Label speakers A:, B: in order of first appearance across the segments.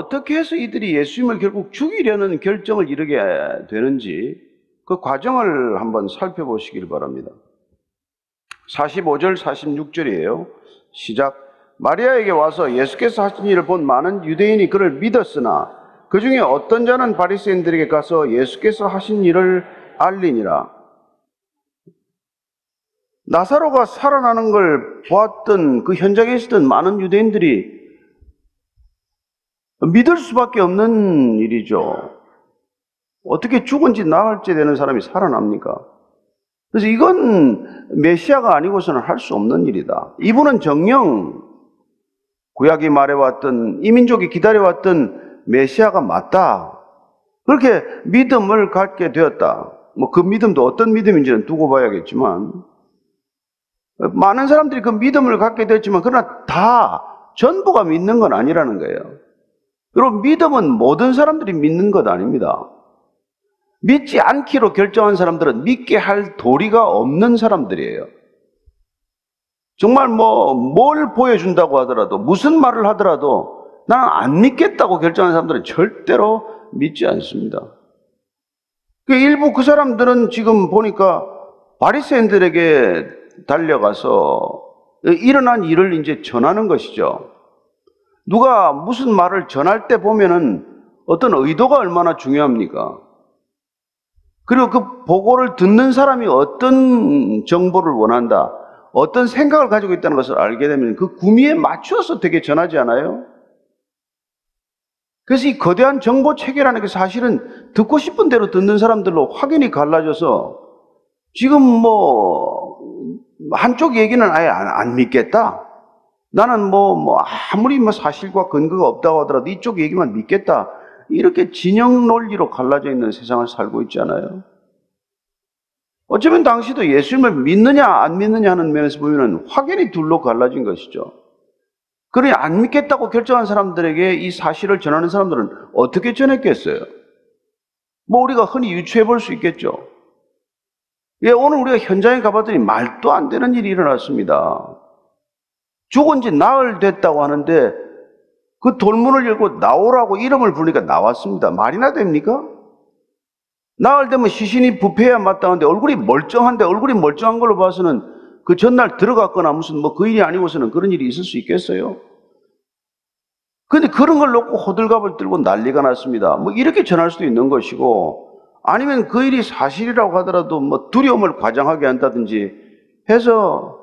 A: 어떻게 해서 이들이 예수님을 결국 죽이려는 결정을 이르게 되는지 그 과정을 한번 살펴보시길 바랍니다. 45절 46절이에요. 시작. 마리아에게 와서 예수께서 하신 일을 본 많은 유대인이 그를 믿었으나 그 중에 어떤 자는 바리새인들에게 가서 예수께서 하신 일을 알리니라. 나사로가 살아나는 걸 보았던 그 현장에 있었던 많은 유대인들이 믿을 수밖에 없는 일이죠. 어떻게 죽은 지 나흘째 되는 사람이 살아납니까? 그래서 이건 메시아가 아니고서는 할 수 없는 일이다. 이분은 정녕 구약이 말해왔던, 이민족이 기다려왔던 메시아가 맞다. 그렇게 믿음을 갖게 되었다. 그 믿음도 어떤 믿음인지는 두고 봐야겠지만, 많은 사람들이 그 믿음을 갖게 되었지만, 그러나 다 전부가 믿는 건 아니라는 거예요. 그리고 믿음은 모든 사람들이 믿는 것 아닙니다. 믿지 않기로 결정한 사람들은 믿게 할 도리가 없는 사람들이에요. 정말 뭘 보여준다고 하더라도, 무슨 말을 하더라도 나는 안 믿겠다고 결정한 사람들은 절대로 믿지 않습니다. 일부 그 사람들은 지금 보니까 바리새인들에게 달려가서 일어난 일을 이제 전하는 것이죠. 누가 무슨 말을 전할 때 보면은 어떤 의도가 얼마나 중요합니까? 그리고 그 보고를 듣는 사람이 어떤 정보를 원한다, 어떤 생각을 가지고 있다는 것을 알게 되면 그 구미에 맞춰서 되게 전하지 않아요? 그래서 이 거대한 정보 체계라는 게 사실은 듣고 싶은 대로 듣는 사람들로 확연히 갈라져서 지금 한쪽 얘기는 아예 안 믿겠다. 나는 아무리 사실과 근거가 없다고 하더라도 이쪽 얘기만 믿겠다. 이렇게 진영 논리로 갈라져 있는 세상을 살고 있잖아요. 어쩌면 당시도 예수님을 믿느냐 안 믿느냐 하는 면에서 보면 확연히 둘로 갈라진 것이죠. 그러니 안 믿겠다고 결정한 사람들에게 이 사실을 전하는 사람들은 어떻게 전했겠어요? 우리가 흔히 유추해 볼 수 있겠죠. 오늘 우리가 현장에 가봤더니 말도 안 되는 일이 일어났습니다. 죽은 지 나흘 됐다고 하는데 그 돌문을 열고 나오라고 이름을 부르니까 나왔습니다. 말이나 됩니까? 나흘 되면 시신이 부패해야 마땅한데 얼굴이 멀쩡한데, 얼굴이 멀쩡한 걸로 봐서는 그 전날 들어갔거나 무슨 그 일이 아니고서는 그런 일이 있을 수 있겠어요? 근데 그런 걸 놓고 호들갑을 들고 난리가 났습니다. 이렇게 전할 수도 있는 것이고, 아니면 그 일이 사실이라고 하더라도 두려움을 과장하게 한다든지 해서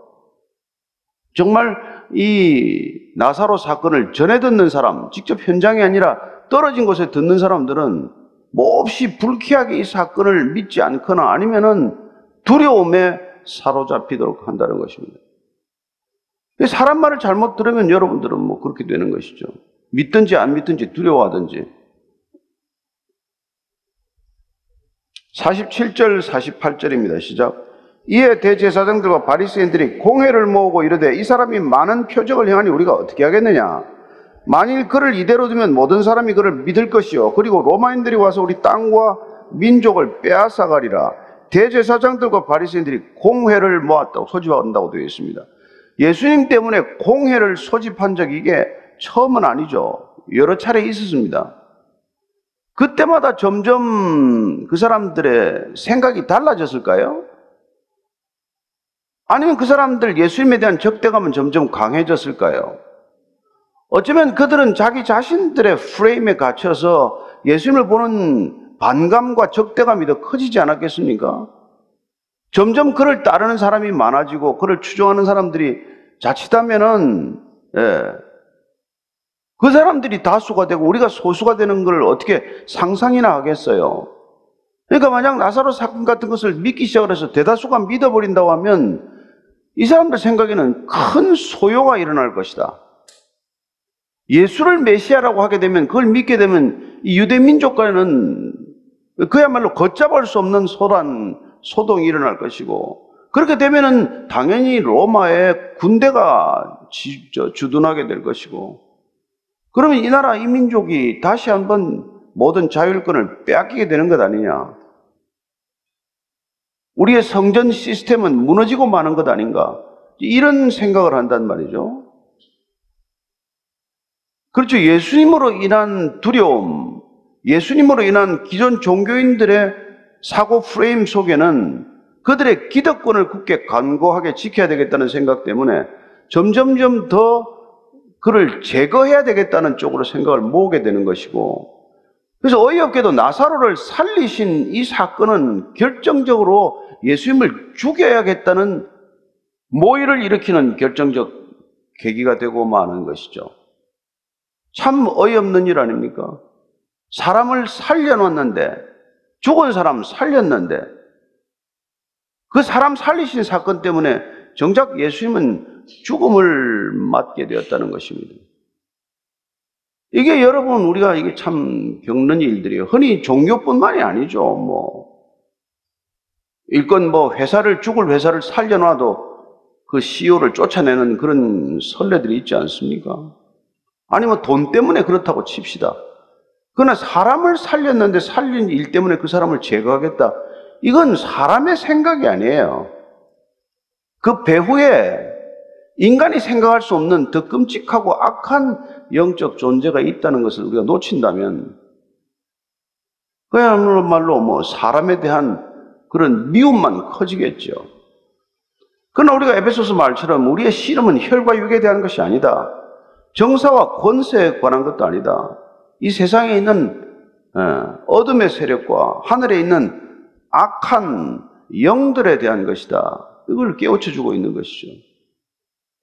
A: 정말 이 나사로 사건을 전해 듣는 사람, 직접 현장이 아니라 떨어진 곳에 듣는 사람들은 몹시 불쾌하게 이 사건을 믿지 않거나 아니면은 두려움에 사로잡히도록 한다는 것입니다. 사람 말을 잘못 들으면 여러분들은 그렇게 되는 것이죠. 믿든지 안 믿든지 두려워하든지. 47절 48절입니다. 시작. 이에 대제사장들과 바리새인들이 공회를 모으고 이르되 이 사람이 많은 표적을 행하니 우리가 어떻게 하겠느냐? 만일 그를 이대로 두면 모든 사람이 그를 믿을 것이요, 그리고 로마인들이 와서 우리 땅과 민족을 빼앗아가리라. 대제사장들과 바리새인들이 공회를 모았다고 소집한다고 되어 있습니다. 예수님 때문에 공회를 소집한 적이 이게 처음은 아니죠. 여러 차례 있었습니다. 그때마다 점점 그 사람들의 생각이 달라졌을까요? 아니면 그 사람들 예수님에 대한 적대감은 점점 강해졌을까요? 어쩌면 그들은 자기 자신들의 프레임에 갇혀서 예수님을 보는 반감과 적대감이 더 커지지 않았겠습니까? 점점 그를 따르는 사람이 많아지고 그를 추종하는 사람들이 자칫하면은 그 사람들이 다수가 되고 우리가 소수가 되는 걸 어떻게 상상이나 하겠어요? 그러니까 만약 나사로 사건 같은 것을 믿기 시작을 해서 대다수가 믿어버린다고 하면 이 사람들 생각에는 큰 소요가 일어날 것이다. 예수를 메시아라고 하게 되면, 그걸 믿게 되면 이 유대 민족과는 그야말로 걷잡을 수 없는 소동이 일어날 것이고, 그렇게 되면은 당연히 로마의 군대가 주둔하게 될 것이고, 그러면 이 나라 이 민족이 다시 한번 모든 자율권을 빼앗기게 되는 것 아니냐? 우리의 성전 시스템은 무너지고 마는 것 아닌가? 이런 생각을 한단 말이죠. 그렇죠. 예수님으로 인한 두려움, 예수님으로 인한 기존 종교인들의 사고 프레임 속에는 그들의 기득권을 굳게 간고하게 지켜야 되겠다는 생각 때문에 점점점 더 그를 제거해야 되겠다는 쪽으로 생각을 모으게 되는 것이고, 그래서 어이없게도 나사로를 살리신 이 사건은 결정적으로 예수님을 죽여야겠다는 모의를 일으키는 결정적 계기가 되고 마는 것이죠. 참 어이없는 일 아닙니까? 사람을 살려놨는데, 죽은 사람 살렸는데, 그 사람 살리신 사건 때문에 정작 예수님은 죽음을 맞게 되었다는 것입니다. 이게 여러분, 우리가 이게 참 겪는 일들이에요. 흔히 종교뿐만이 아니죠. 일건 죽을 회사를 살려놔도 그 CEO를 쫓아내는 그런 선례들이 있지 않습니까? 아니면 돈 때문에 그렇다고 칩시다. 그러나 사람을 살렸는데 살린 일 때문에 그 사람을 제거하겠다. 이건 사람의 생각이 아니에요. 그 배후에 인간이 생각할 수 없는 더 끔찍하고 악한 영적 존재가 있다는 것을 우리가 놓친다면 그야말로 사람에 대한 그런 미움만 커지겠죠. 그러나 우리가 에베소서 말처럼 우리의 씨름은 혈과 육에 대한 것이 아니다. 정사와 권세에 관한 것도 아니다. 이 세상에 있는 어둠의 세력과 하늘에 있는 악한 영들에 대한 것이다. 이걸 깨우쳐주고 있는 것이죠.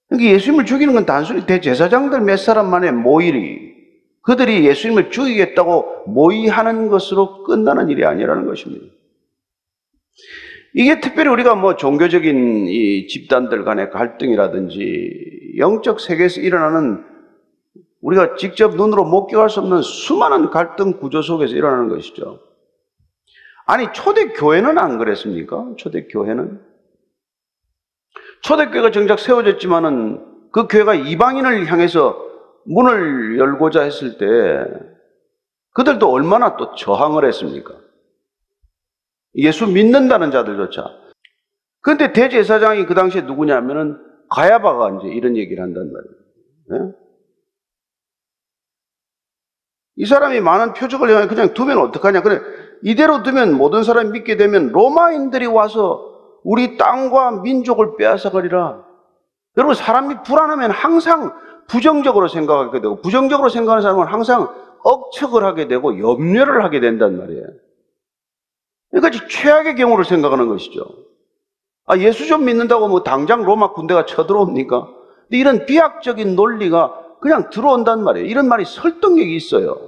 A: 그러니까 예수님을 죽이는 건 단순히 대제사장들 몇 사람만의 모의리, 그들이 예수님을 죽이겠다고 모의하는 것으로 끝나는 일이 아니라는 것입니다. 이게 특별히 우리가 종교적인 이 집단들 간의 갈등이라든지 영적 세계에서 일어나는 우리가 직접 눈으로 목격할 수 없는 수많은 갈등 구조 속에서 일어나는 것이죠. 아니, 초대교회는 안 그랬습니까? 초대교회는? 초대교회가 정작 세워졌지만은 그 교회가 이방인을 향해서 문을 열고자 했을 때 그들도 얼마나 또 저항을 했습니까? 예수 믿는다는 자들조차. 그런데 대제사장이 그 당시에 누구냐면은 가야바가 이제 이런 얘기를 한단 말이에요. 네? 이 사람이 많은 표적을 향해 그냥 두면 어떡하냐. 그래, 이대로 두면 모든 사람이 믿게 되면 로마인들이 와서 우리 땅과 민족을 빼앗아가리라. 여러분, 사람이 불안하면 항상 부정적으로 생각하게 되고, 부정적으로 생각하는 사람은 항상 억측을 하게 되고 염려를 하게 된단 말이에요. 그러니까 최악의 경우를 생각하는 것이죠. 예수 좀 믿는다고 당장 로마 군대가 쳐들어옵니까? 근데 이런 비약적인 논리가 그냥 들어온단 말이에요. 이런 말이 설득력이 있어요.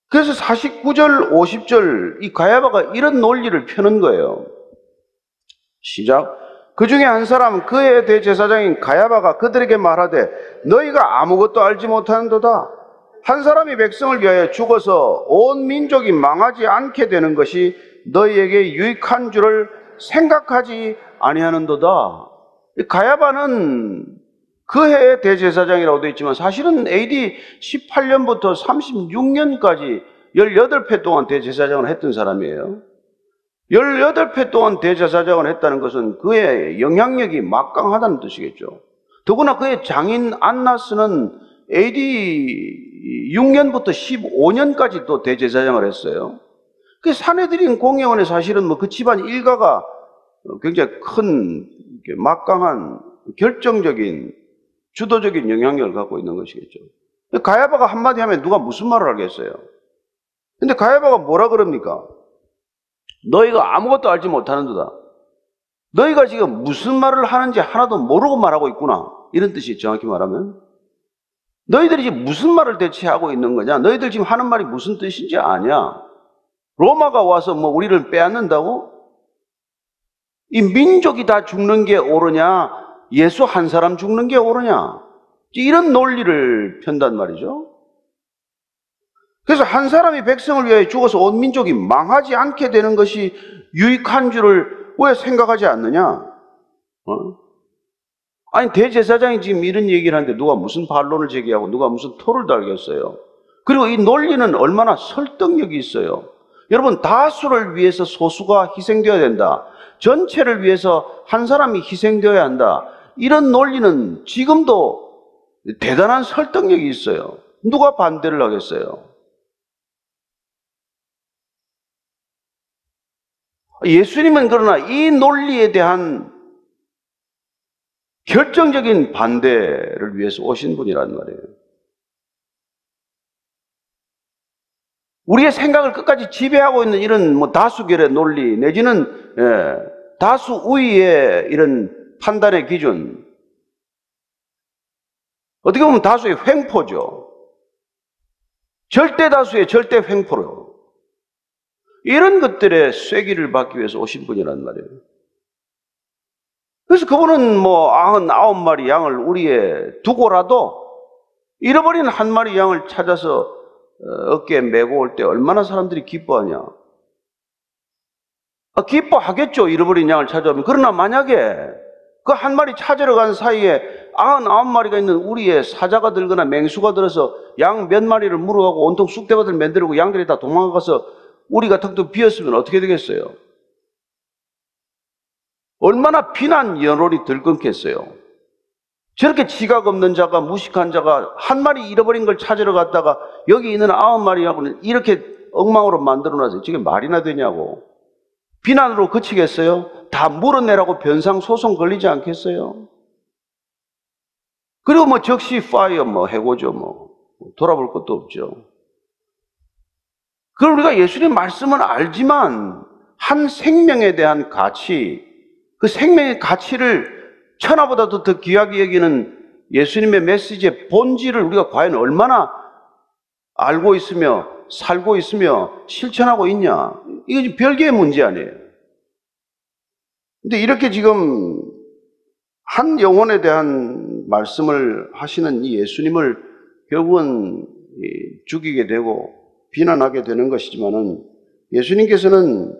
A: 그래서 49절, 50절 이 가야바가 이런 논리를 펴는 거예요. 시작. 그 중에 한 사람 그의 대제사장인 가야바가 그들에게 말하되 너희가 아무것도 알지 못하는도다. 한 사람이 백성을 위하여 죽어서 온 민족이 망하지 않게 되는 것이 너희에게 유익한 줄을 생각하지 아니하는도다. 가야바는 그 해의 대제사장이라고 되어 있지만 사실은 AD 18년부터 36년까지 18회 동안 대제사장을 했던 사람이에요. 18회 동안 대제사장을 했다는 것은 그의 영향력이 막강하다는 뜻이겠죠. 더구나 그의 장인 안나스는 AD 6년부터 15년까지 또 대제사장을 했어요. 그 사내들인 공회원의 사실은 그 집안 일가가 굉장히 큰 막강한 결정적인 주도적인 영향력을 갖고 있는 것이겠죠. 가야바가 한마디 하면 누가 무슨 말을 하겠어요? 근데 가야바가 뭐라 그럽니까? 너희가 아무것도 알지 못하는도다. 너희가 지금 무슨 말을 하는지 하나도 모르고 말하고 있구나. 이런 뜻이 정확히 말하면. 너희들이 지금 무슨 말을 대체 하고 있는 거냐? 너희들 지금 하는 말이 무슨 뜻인지 아냐? 로마가 와서 우리를 빼앗는다고? 이 민족이 다 죽는 게 옳으냐? 예수 한 사람 죽는 게 옳으냐? 이런 논리를 편단 말이죠. 그래서 한 사람이 백성을 위하여 죽어서 온 민족이 망하지 않게 되는 것이 유익한 줄을 왜 생각하지 않느냐? 아니, 대제사장이 지금 이런 얘기를 하는데 누가 무슨 반론을 제기하고 누가 무슨 토를 달겠어요? 그리고 이 논리는 얼마나 설득력이 있어요. 여러분, 다수를 위해서 소수가 희생되어야 된다. 전체를 위해서 한 사람이 희생되어야 한다. 이런 논리는 지금도 대단한 설득력이 있어요. 누가 반대를 하겠어요? 예수님은 그러나 이 논리에 대한 결정적인 반대를 위해서 오신 분이란 말이에요. 우리의 생각을 끝까지 지배하고 있는 이런 다수결의 논리 내지는 다수 우위의 이런 판단의 기준, 어떻게 보면 다수의 횡포죠. 절대 다수의 절대 횡포로 이런 것들의 쐐기를 받기 위해서 오신 분이란 말이에요. 그래서 그분은 99마리 양을 우리에 두고라도 잃어버린 한 마리 양을 찾아서 어깨에 메고 올 때 얼마나 사람들이 기뻐하냐. 기뻐하겠죠, 잃어버린 양을 찾아오면. 그러나 만약에 그 한 마리 찾으러 간 사이에 99마리가 있는 우리의 사자가 들거나 맹수가 들어서 양 몇 마리를 물어가고 온통 쑥대밭을 만들고 양들이 다 도망가서 우리가 턱도 비었으면 어떻게 되겠어요? 얼마나 비난 연홀이 들끓겠어요. 저렇게 지각 없는 자가, 무식한 자가 한 마리 잃어버린 걸 찾으러 갔다가 여기 있는 9마리하고는 이렇게 엉망으로 만들어놔서 저게 말이나 되냐고. 비난으로 그치겠어요? 다 물어내라고 변상 소송 걸리지 않겠어요? 그리고 적시 파이어 해고죠. 돌아볼 것도 없죠. 그럼 우리가 예수님 말씀은 알지만 한 생명에 대한 가치, 그 생명의 가치를 천하보다도 더 귀하게 여기는 예수님의 메시지의 본질을 우리가 과연 얼마나 알고 있으며 살고 있으며 실천하고 있냐? 이거 별개의 문제 아니에요. 근데 이렇게 지금 한 영혼에 대한 말씀을 하시는 이 예수님을 결국은 죽이게 되고 비난하게 되는 것이지만은 예수님께서는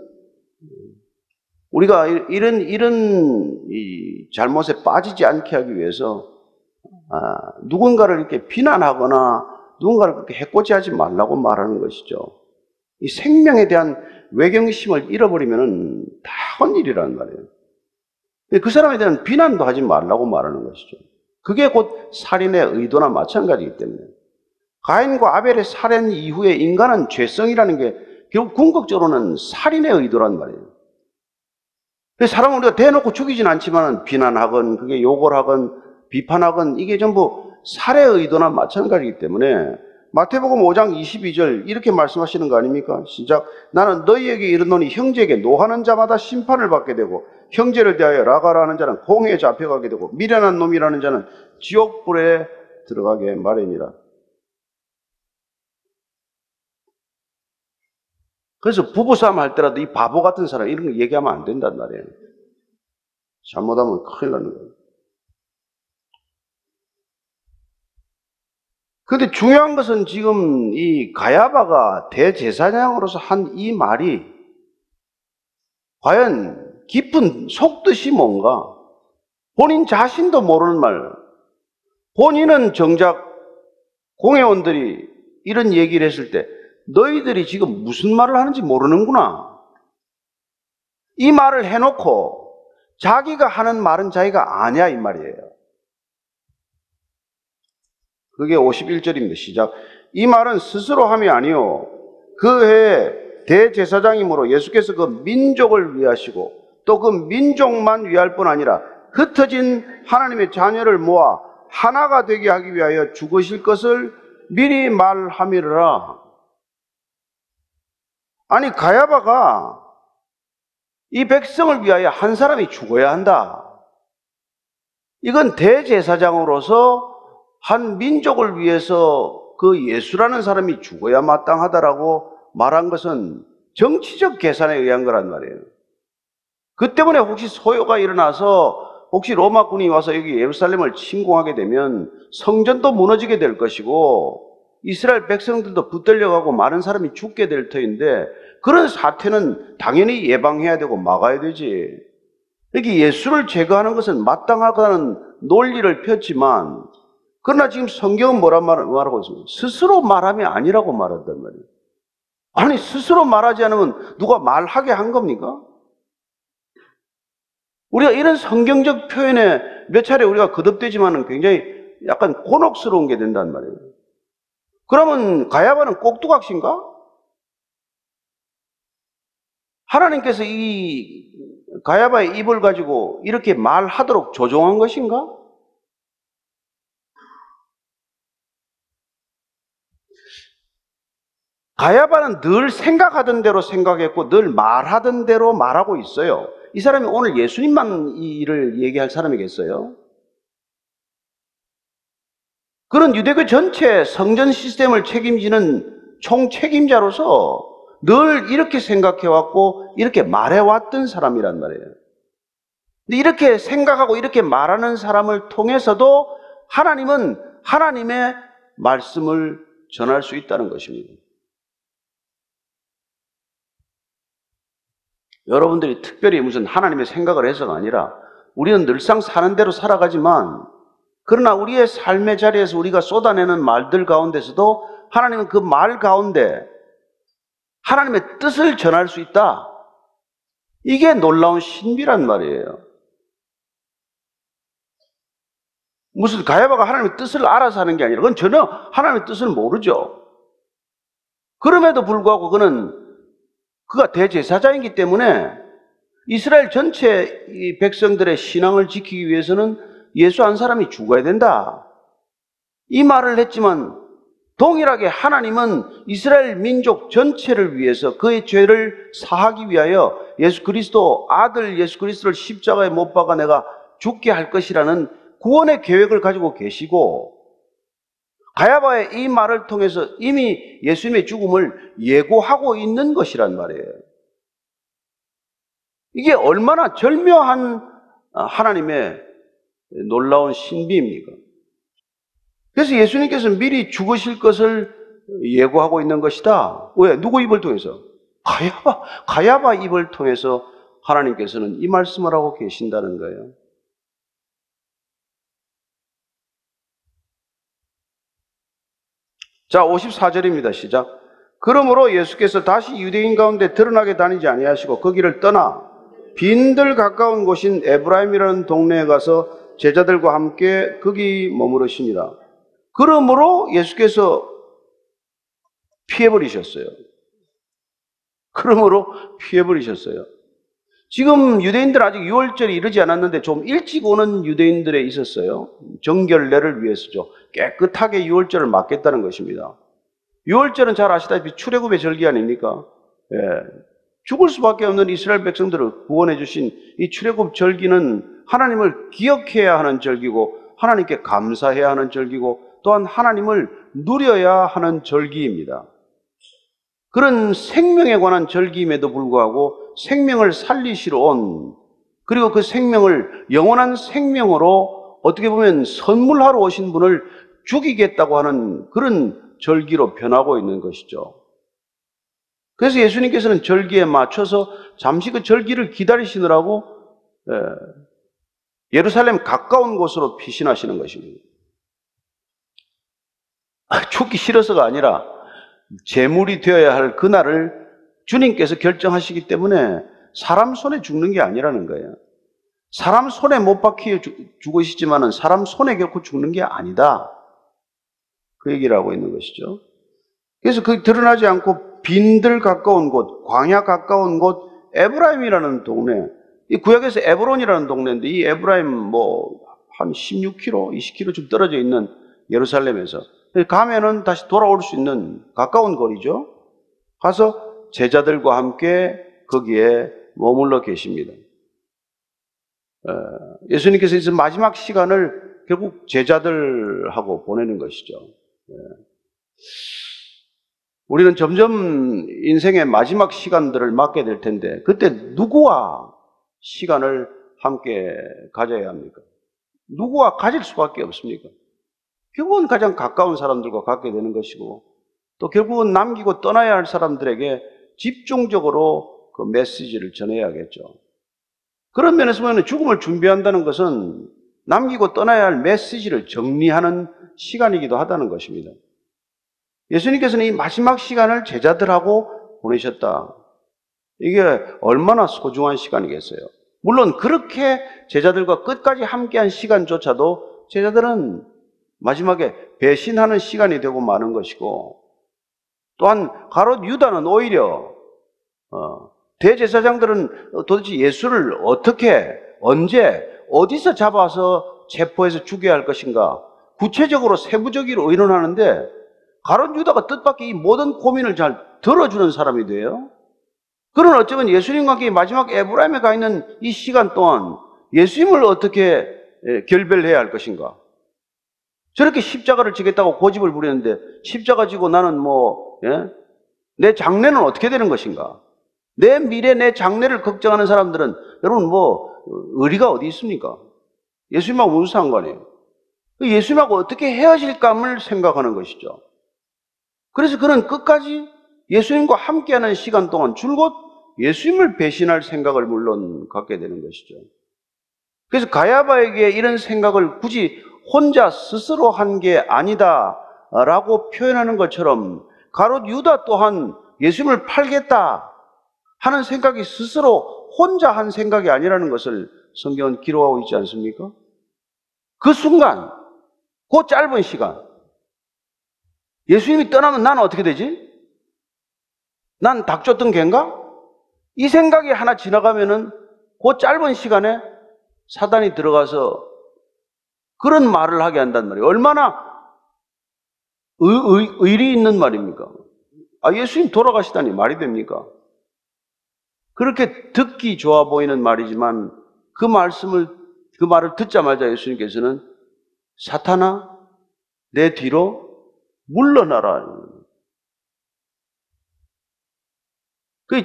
A: 우리가 이런 이 잘못에 빠지지 않게 하기 위해서 누군가를 이렇게 비난하거나 누군가를 그렇게 해코지하지 말라고 말하는 것이죠. 이 생명에 대한 외경심을 잃어버리면은 다 헛일이라는 말이에요. 그 사람에 대한 비난도 하지 말라고 말하는 것이죠. 그게 곧 살인의 의도나 마찬가지이기 때문에 가인과 아벨의 살인 이후에 인간은 죄성이라는 게 결국 궁극적으로는 살인의 의도란 말이에요. 사람은 우리가 대놓고 죽이진 않지만 비난하건 그게 욕을 하건 비판하건 이게 전부 살해 의도나 마찬가지이기 때문에 마태복음 5장 22절 이렇게 말씀하시는 거 아닙니까? 시작. 나는 너희에게 이르노니 형제에게 노하는 자마다 심판을 받게 되고 형제를 대하여 라가라 하는 자는 공에 잡혀가게 되고 미련한 놈이라는 자는 지옥불에 들어가게 마련이라. 그래서 부부싸움 할 때라도 이 바보 같은 사람 이런 거 얘기하면 안 된단 말이에요. 잘못하면 큰일 나는 거예요. 그런데 중요한 것은 지금 이 가야바가 대제사장으로서 한 이 말이 과연 깊은 속뜻이 뭔가? 본인 자신도 모르는 말. 본인은 정작 공회원들이 이런 얘기를 했을 때 너희들이 지금 무슨 말을 하는지 모르는구나. 이 말을 해놓고 자기가 하는 말은 자기가 아냐 이 말이에요. 그게 51절입니다. 시작. 이 말은 스스로 함이 아니요 그 해에 대제사장이므로 예수께서 그 민족을 위하시고 또 그 민족만 위할 뿐 아니라 흩어진 하나님의 자녀를 모아 하나가 되게 하기 위하여 죽으실 것을 미리 말함이라. 아니 가야바가 이 백성을 위하여 한 사람이 죽어야 한다. 이건 대제사장으로서 한 민족을 위해서 그 예수라는 사람이 죽어야 마땅하다라고 말한 것은 정치적 계산에 의한 거란 말이에요. 그 때문에 혹시 소요가 일어나서 혹시 로마군이 와서 여기 예루살렘을 침공하게 되면 성전도 무너지게 될 것이고 이스라엘 백성들도 붙들려가고 많은 사람이 죽게 될 터인데 그런 사태는 당연히 예방해야 되고 막아야 되지. 이렇게 예수를 제거하는 것은 마땅하다는 논리를 폈지만 그러나 지금 성경은 뭐라 말하고 있습니까? 스스로 말함이 아니라고 말한단 말이에요. 아니 스스로 말하지 않으면 누가 말하게 한 겁니까? 우리가 이런 성경적 표현에 몇 차례 우리가 거듭되지만은 굉장히 약간 곤혹스러운 게 된단 말이에요. 그러면 가야바는 꼭두각시인가? 하나님께서 이 가야바의 입을 가지고 이렇게 말하도록 조종한 것인가? 가야바는 늘 생각하던 대로 생각했고 늘 말하던 대로 말하고 있어요. 이 사람이 오늘 예수님만 이 일을 얘기할 사람이겠어요? 그런 유대교 전체 성전 시스템을 책임지는 총책임자로서 늘 이렇게 생각해왔고 이렇게 말해왔던 사람이란 말이에요. 근데 이렇게 생각하고 이렇게 말하는 사람을 통해서도 하나님은 하나님의 말씀을 전할 수 있다는 것입니다. 여러분들이 특별히 무슨 하나님의 생각을 해서가 아니라 우리는 늘상 사는 대로 살아가지만 그러나 우리의 삶의 자리에서 우리가 쏟아내는 말들 가운데서도 하나님은 그 말 가운데 하나님의 뜻을 전할 수 있다. 이게 놀라운 신비란 말이에요. 무슨 가야바가 하나님의 뜻을 알아서 하는 게 아니라 그건 전혀 하나님의 뜻을 모르죠. 그럼에도 불구하고 그가 대제사장이기 때문에 이스라엘 전체 이 백성들의 신앙을 지키기 위해서는 예수 한 사람이 죽어야 된다. 이 말을 했지만 동일하게 하나님은 이스라엘 민족 전체를 위해서 그의 죄를 사하기 위하여 예수 그리스도 아들 예수 그리스도를 십자가에 못 박아 내가 죽게 할 것이라는 구원의 계획을 가지고 계시고 가야바의 이 말을 통해서 이미 예수님의 죽음을 예고하고 있는 것이란 말이에요. 이게 얼마나 절묘한 하나님의 놀라운 신비입니까? 그래서 예수님께서 미리 죽으실 것을 예고하고 있는 것이다. 왜? 누구 입을 통해서? 가야바 입을 통해서 하나님께서는 이 말씀을 하고 계신다는 거예요. 자, 54절입니다. 시작. 그러므로 예수께서 다시 유대인 가운데 드러나게 다니지 아니하시고 거기를 떠나 빈들 가까운 곳인 에브라임이라는 동네에 가서 제자들과 함께 거기 머무르시니라. 그러므로 예수께서 피해버리셨어요. 그러므로 피해버리셨어요. 지금 유대인들 아직 6월절이 이르지 않았는데 좀 일찍 오는 유대인들에 있었어요. 정결례를 위해서죠. 깨끗하게 6월절을 맞겠다는 것입니다. 6월절은 잘 아시다시피 출애굽의 절기 아닙니까? 예. 죽을 수밖에 없는 이스라엘 백성들을 구원해 주신 이 출애굽 절기는 하나님을 기억해야 하는 절기고 하나님께 감사해야 하는 절기고 또한 하나님을 누려야 하는 절기입니다. 그런 생명에 관한 절기임에도 불구하고 생명을 살리시러 온 그리고 그 생명을 영원한 생명으로 어떻게 보면 선물하러 오신 분을 죽이겠다고 하는 그런 절기로 변하고 있는 것이죠. 그래서 예수님께서는 절기에 맞춰서 잠시 그 절기를 기다리시느라고 예루살렘 가까운 곳으로 피신하시는 것입니다. 죽기 싫어서가 아니라 제물이 되어야 할 그날을 주님께서 결정하시기 때문에 사람 손에 죽는 게 아니라는 거예요. 사람 손에 못 박혀 죽으시지만은 사람 손에 결코 죽는 게 아니다. 그 얘기를 하고 있는 것이죠. 그래서 그 드러나지 않고 빈들 가까운 곳, 광야 가까운 곳, 에브라임이라는 동네. 이 구약에서 에브론이라는 동네인데 이 에브라임 한 16km, 20km 좀 떨어져 있는 예루살렘에서 가면은 다시 돌아올 수 있는 가까운 거리죠. 가서 제자들과 함께 거기에 머물러 계십니다. 예수님께서 이제 마지막 시간을 결국 제자들하고 보내는 것이죠. 우리는 점점 인생의 마지막 시간들을 맞게 될 텐데 그때 누구와 시간을 함께 가져야 합니까? 누구와 가질 수밖에 없습니까? 결국은 가장 가까운 사람들과 갖게 되는 것이고 또 결국은 남기고 떠나야 할 사람들에게 집중적으로 그 메시지를 전해야겠죠. 그런 면에서 보면 죽음을 준비한다는 것은 남기고 떠나야 할 메시지를 정리하는 시간이기도 하다는 것입니다. 예수님께서는 이 마지막 시간을 제자들하고 보내셨다. 이게 얼마나 소중한 시간이겠어요. 물론 그렇게 제자들과 끝까지 함께한 시간조차도 제자들은 마지막에 배신하는 시간이 되고 마는 것이고, 또한 가롯 유다는 오히려 대제사장들은 도대체 예수를 어떻게, 언제, 어디서 잡아서 체포해서 죽여야 할 것인가 구체적으로 세부적으로 의논하는데, 가롯 유다가 뜻밖의 이 모든 고민을 잘 들어주는 사람이 돼요. 그는 어쩌면 예수님과 함께 마지막 에브라임에 가 있는 이 시간 동안 예수님을 어떻게 결별해야 할 것인가, 저렇게 십자가를 지겠다고 고집을 부리는데, 십자가 지고 나는 내 장래는 어떻게 되는 것인가, 내 미래, 내 장래를 걱정하는 사람들은 여러분 의리가 어디 있습니까? 예수님하고 무슨 상관이에요? 예수님하고 어떻게 헤어질감을 생각하는 것이죠. 그래서 그는 끝까지 예수님과 함께하는 시간 동안 줄곧 예수님을 배신할 생각을 물론 갖게 되는 것이죠. 그래서 가야바에게 이런 생각을 굳이 혼자 스스로 한 게 아니다라고 표현하는 것처럼, 가롯 유다 또한 예수님을 팔겠다 하는 생각이 스스로 혼자 한 생각이 아니라는 것을 성경은 기록하고 있지 않습니까? 그 순간, 그 짧은 시간, 예수님이 떠나면 나는 어떻게 되지? 난 닭 쫓던 개인가? 이 생각이 하나 지나가면은 그 짧은 시간에 사단이 들어가서 그런 말을 하게 한단 말이에요. 얼마나 의리 있는 말입니까? 예수님 돌아가시다니 말이 됩니까? 그렇게 듣기 좋아 보이는 말이지만 그 말을 듣자마자 예수님께서는 사탄아, 내 뒤로 물러나라.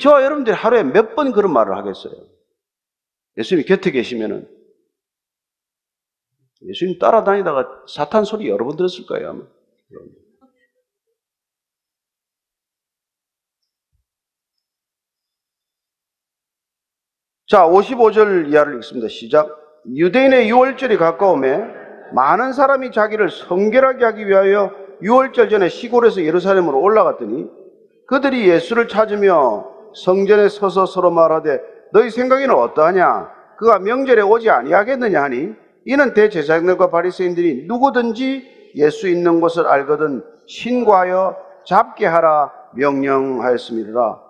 A: 저와 여러분들이 하루에 몇 번 그런 말을 하겠어요? 예수님이 곁에 계시면은, 예수님 따라다니다가 사탄 소리 여러 번 들었을 거예요, 아마. 자, 55절 이하를 읽습니다. 시작. 유대인의 유월절이 가까우매 많은 사람이 자기를 성결하게 하기 위하여 유월절 전에 시골에서 예루살렘으로 올라갔더니, 그들이 예수를 찾으며 성전에 서서 서로 말하되 너희 생각에는 어떠하냐? 그가 명절에 오지 아니하겠느냐 하니, 이는 대제사장들과 바리새인들이 누구든지 예수 있는 곳을 알거든 신고하여 잡게 하라 명령하였음이라.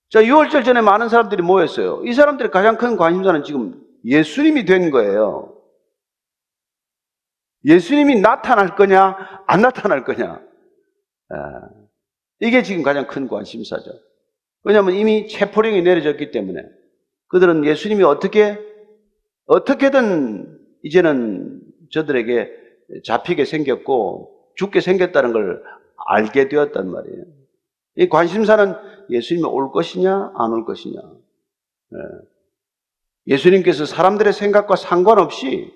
A: 자, 유월절 전에 많은 사람들이 모였어요. 이 사람들의 가장 큰 관심사는 지금 예수님이 된 거예요. 예수님이 나타날 거냐, 안 나타날 거냐. 이게 지금 가장 큰 관심사죠. 왜냐하면 이미 체포령이 내려졌기 때문에 그들은 예수님이 어떻게든 이제는 저들에게 잡히게 생겼고 죽게 생겼다는 걸 알게 되었단 말이에요. 이 관심사는 예수님이 올 것이냐 안 올 것이냐. 예수님께서 사람들의 생각과 상관없이,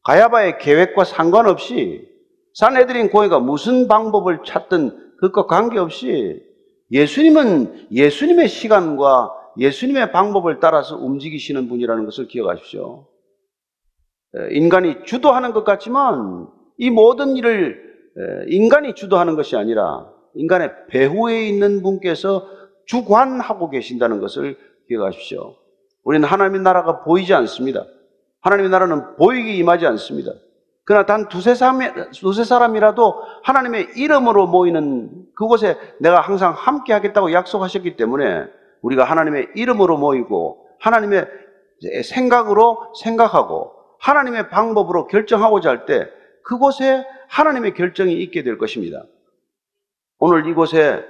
A: 가야바의 계획과 상관없이, 산헤드린 공회가 무슨 방법을 찾든 그것과 관계없이 예수님은 예수님의 시간과 예수님의 방법을 따라서 움직이시는 분이라는 것을 기억하십시오. 인간이 주도하는 것 같지만 이 모든 일을 인간이 주도하는 것이 아니라 인간의 배후에 있는 분께서 주관하고 계신다는 것을 기억하십시오. 우리는 하나님의 나라가 보이지 않습니다. 하나님의 나라는 보이게 임하지 않습니다. 그러나 단 두세 사람이라도 하나님의 이름으로 모이는 그곳에 내가 항상 함께 하겠다고 약속하셨기 때문에 우리가 하나님의 이름으로 모이고 하나님의 생각으로 생각하고 하나님의 방법으로 결정하고자 할 때 그곳에 하나님의 결정이 있게 될 것입니다. 오늘 이곳에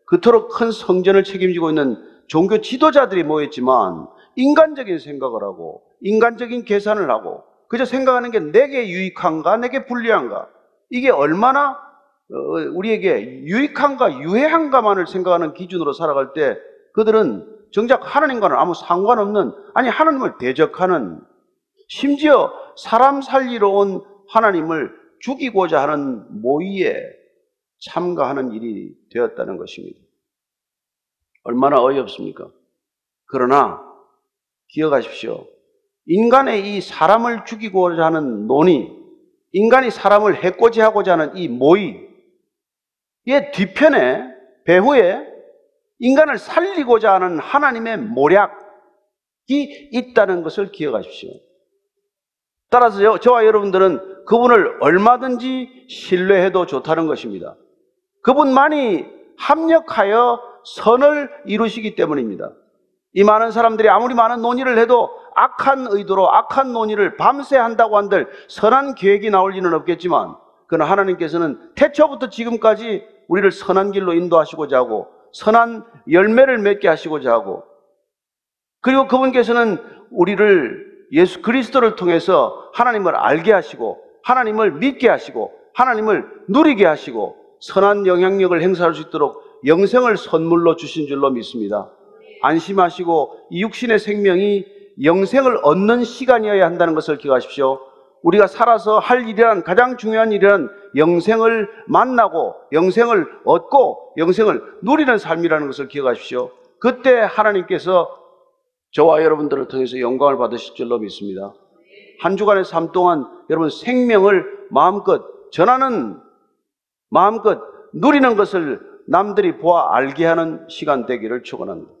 A: 그토록 큰 성전을 책임지고 있는 종교 지도자들이 모였지만 인간적인 생각을 하고 인간적인 계산을 하고 그저 생각하는 게 내게 유익한가 내게 불리한가, 이게 얼마나 우리에게 유익한가 유해한가만을 생각하는 기준으로 살아갈 때 그들은 정작 하나님과는 아무 상관없는, 아니 하나님을 대적하는, 심지어 사람 살리러 온 하나님을 죽이고자 하는 모의에 참가하는 일이 되었다는 것입니다. 얼마나 어이없습니까? 그러나 기억하십시오. 인간의 이 사람을 죽이고자 하는 논의, 인간이 사람을 해코지하고자 하는 이 모의의 뒤편에, 배후에 인간을 살리고자 하는 하나님의 모략이 있다는 것을 기억하십시오. 따라서 저와 여러분들은 그분을 얼마든지 신뢰해도 좋다는 것입니다. 그분만이 합력하여 선을 이루시기 때문입니다. 이 많은 사람들이 아무리 많은 논의를 해도 악한 의도로 악한 논의를 밤새 한다고 한들 선한 계획이 나올 리는 없겠지만, 그러나 하나님께서는 태초부터 지금까지 우리를 선한 길로 인도하시고자 하고 선한 열매를 맺게 하시고자 하고, 그리고 그분께서는 우리를 예수 그리스도를 통해서 하나님을 알게 하시고 하나님을 믿게 하시고 하나님을 누리게 하시고 선한 영향력을 행사할 수 있도록 영생을 선물로 주신 줄로 믿습니다. 안심하시고 이 육신의 생명이 영생을 얻는 시간이어야 한다는 것을 기억하십시오. 우리가 살아서 할 일이란, 가장 중요한 일이란 영생을 만나고 영생을 얻고 영생을 누리는 삶이라는 것을 기억하십시오. 그때 하나님께서 저와 여러분들을 통해서 영광을 받으실 줄로 믿습니다. 한 주간의 삶 동안 여러분 생명을 마음껏 전하는, 마음껏 누리는 것을 남들이 보아 알게 하는 시간 되기를 축원합니다.